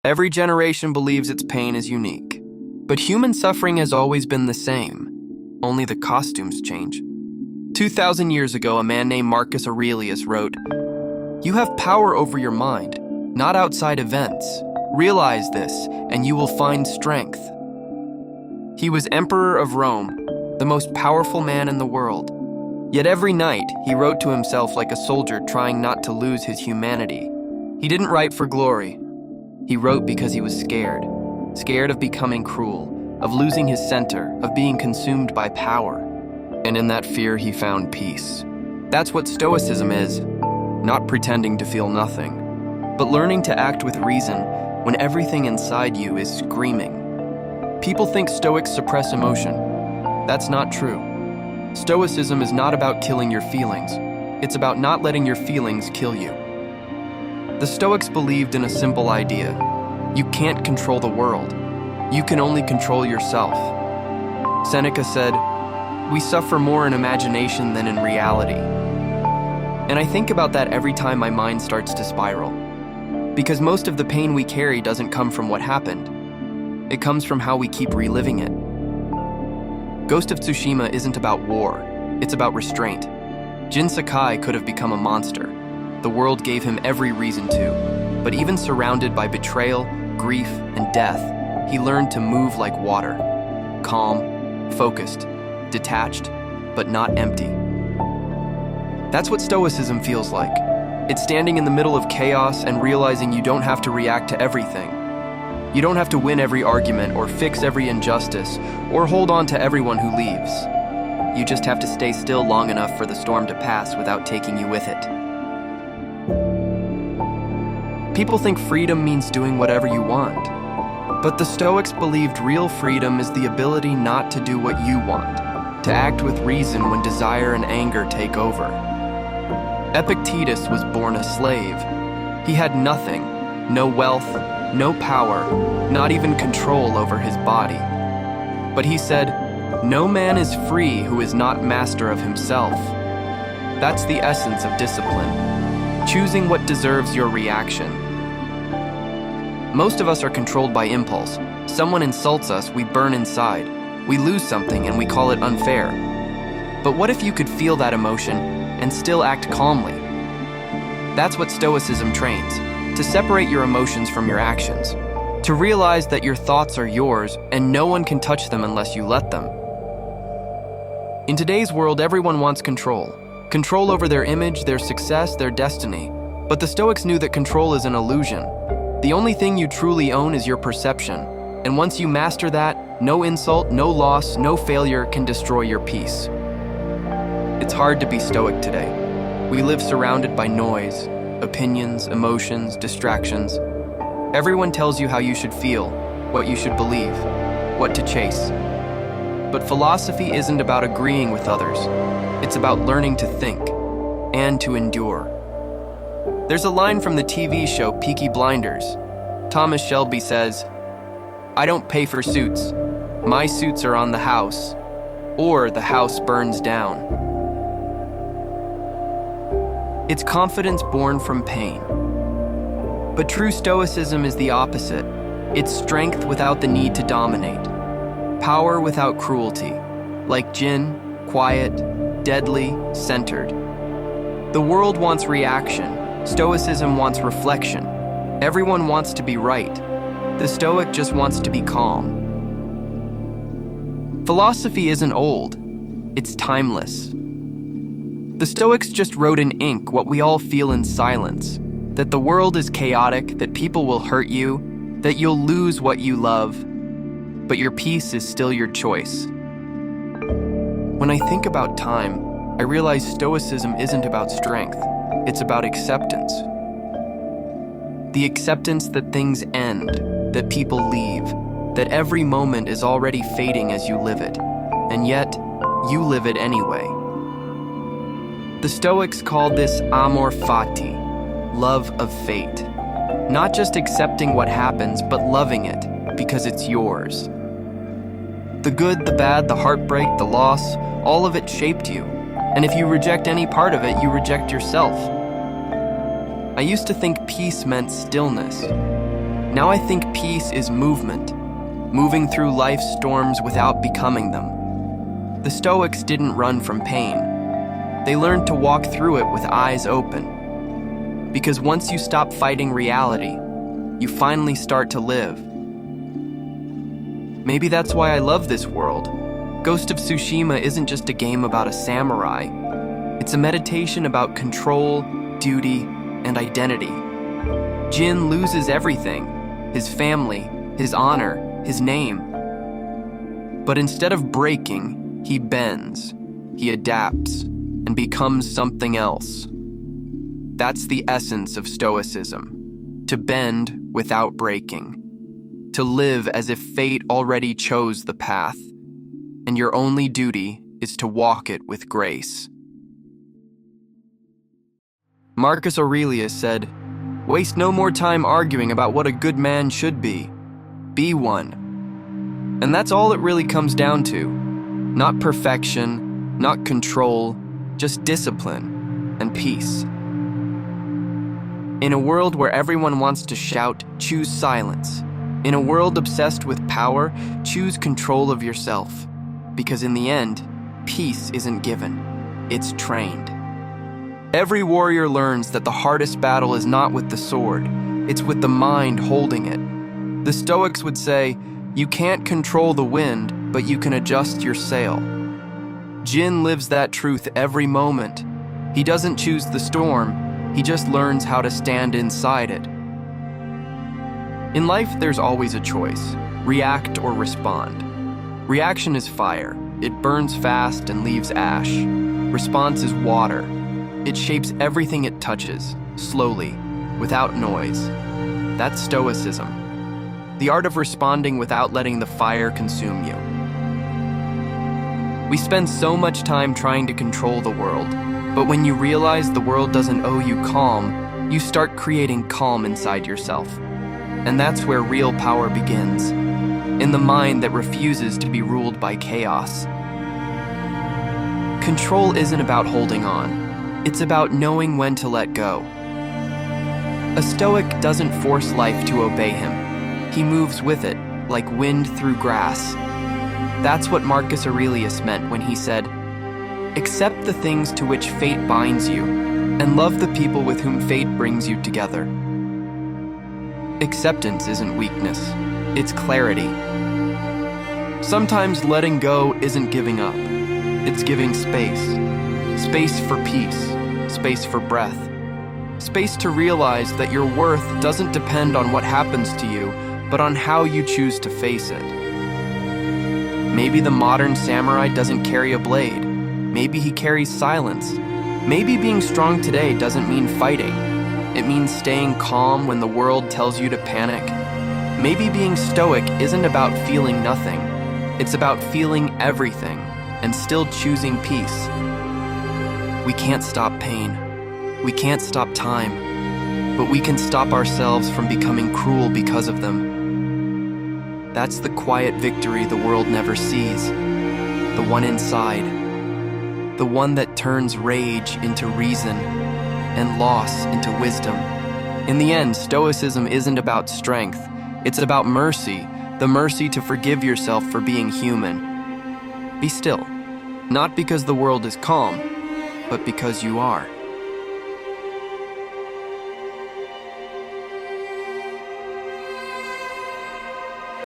Every generation believes its pain is unique. But human suffering has always been the same, only the costumes change. 2,000 years ago, a man named Marcus Aurelius wrote, "You have power over your mind, not outside events. Realize this, and you will find strength." He was emperor of Rome, the most powerful man in the world. Yet every night, he wrote to himself like a soldier trying not to lose his humanity. He didn't write for glory. He wrote because he was scared. Scared of becoming cruel, of losing his center, of being consumed by power. And in that fear, he found peace. That's what Stoicism is. Not pretending to feel nothing, but learning to act with reason when everything inside you is screaming. People think Stoics suppress emotion. That's not true. Stoicism is not about killing your feelings. It's about not letting your feelings kill you. The Stoics believed in a simple idea. You can't control the world. You can only control yourself. Seneca said, "We suffer more in imagination than in reality." And I think about that every time my mind starts to spiral. Because most of the pain we carry doesn't come from what happened. It comes from how we keep reliving it. Ghost of Tsushima isn't about war, it's about restraint. Jin Sakai could have become a monster. The world gave him every reason to. But even surrounded by betrayal, grief, and death, he learned to move like water. Calm, focused, detached, but not empty. That's what Stoicism feels like. It's standing in the middle of chaos and realizing you don't have to react to everything. You don't have to win every argument or fix every injustice or hold on to everyone who leaves. You just have to stay still long enough for the storm to pass without taking you with it. People think freedom means doing whatever you want. But the Stoics believed real freedom is the ability not to do what you want, to act with reason when desire and anger take over. Epictetus was born a slave. He had nothing, no wealth, no power, not even control over his body. But he said, "No man is free who is not master of himself." That's the essence of discipline, choosing what deserves your reaction. Most of us are controlled by impulse. Someone insults us, we burn inside. We lose something and we call it unfair. But what if you could feel that emotion and still act calmly? That's what Stoicism trains, to separate your emotions from your actions, to realize that your thoughts are yours and no one can touch them unless you let them. In today's world, everyone wants control. Control over their image, their success, their destiny. But the Stoics knew that control is an illusion. The only thing you truly own is your perception. And once you master that, no insult, no loss, no failure can destroy your peace. It's hard to be Stoic today. We live surrounded by noise, opinions, emotions, distractions. Everyone tells you how you should feel, what you should believe, what to chase. But philosophy isn't about agreeing with others. It's about learning to think and to endure. There's a line from the TV show Peaky Blinders. Thomas Shelby says, "I don't pay for suits. My suits are on the house, or the house burns down." It's confidence born from pain. But true Stoicism is the opposite. It's strength without the need to dominate. Power without cruelty. Like Jin, quiet, deadly, centered. The world wants reaction. Stoicism wants reflection. Everyone wants to be right. The Stoic just wants to be calm. Philosophy isn't old. It's timeless. The Stoics just wrote in ink what we all feel in silence, that the world is chaotic, that people will hurt you, that you'll lose what you love, but your peace is still your choice. When I think about time, I realize Stoicism isn't about strength, it's about acceptance. The acceptance that things end, that people leave, that every moment is already fading as you live it, and yet, you live it anyway. The Stoics called this amor fati, love of fate. Not just accepting what happens, but loving it, because it's yours. The good, the bad, the heartbreak, the loss, all of it shaped you. And if you reject any part of it, you reject yourself. I used to think peace meant stillness. Now I think peace is movement, moving through life's storms without becoming them. The Stoics didn't run from pain. They learned to walk through it with eyes open. Because once you stop fighting reality, you finally start to live. Maybe that's why I love this world. Ghost of Tsushima isn't just a game about a samurai. It's a meditation about control, duty, and identity. Jin loses everything: his family, his honor, his name. But instead of breaking, he bends, he adapts, and becomes something else. That's the essence of Stoicism: to bend without breaking, to live as if fate already chose the path, and your only duty is to walk it with grace. Marcus Aurelius said, "Waste no more time arguing about what a good man should be. Be one." And that's all it really comes down to. Not perfection, not control, just discipline and peace. In a world where everyone wants to shout, choose silence. In a world obsessed with power, choose control of yourself. Because in the end, peace isn't given, it's trained. Every warrior learns that the hardest battle is not with the sword, it's with the mind holding it. The Stoics would say, you can't control the wind, but you can adjust your sail. Jin lives that truth every moment. He doesn't choose the storm, he just learns how to stand inside it. In life, there's always a choice: react or respond. Reaction is fire. It burns fast and leaves ash. Response is water. It shapes everything it touches, slowly, without noise. That's Stoicism. The art of responding without letting the fire consume you. We spend so much time trying to control the world, but when you realize the world doesn't owe you calm, you start creating calm inside yourself. And that's where real power begins, in the mind that refuses to be ruled by chaos. Control isn't about holding on, it's about knowing when to let go. A Stoic doesn't force life to obey him. He moves with it, like wind through grass. That's what Marcus Aurelius meant when he said, "Accept the things to which fate binds you, and love the people with whom fate brings you together." Acceptance isn't weakness, it's clarity. Sometimes letting go isn't giving up, it's giving space. Space for peace, space for breath. Space to realize that your worth doesn't depend on what happens to you, but on how you choose to face it. Maybe the modern samurai doesn't carry a blade. Maybe he carries silence. Maybe being strong today doesn't mean fighting. It means staying calm when the world tells you to panic. Maybe being stoic isn't about feeling nothing. It's about feeling everything and still choosing peace. We can't stop pain. We can't stop time. But we can stop ourselves from becoming cruel because of them. That's the quiet victory the world never sees. The one inside. The one that turns rage into reason and loss into wisdom. In the end, Stoicism isn't about strength. It's about mercy, the mercy to forgive yourself for being human. Be still, not because the world is calm, but because you are.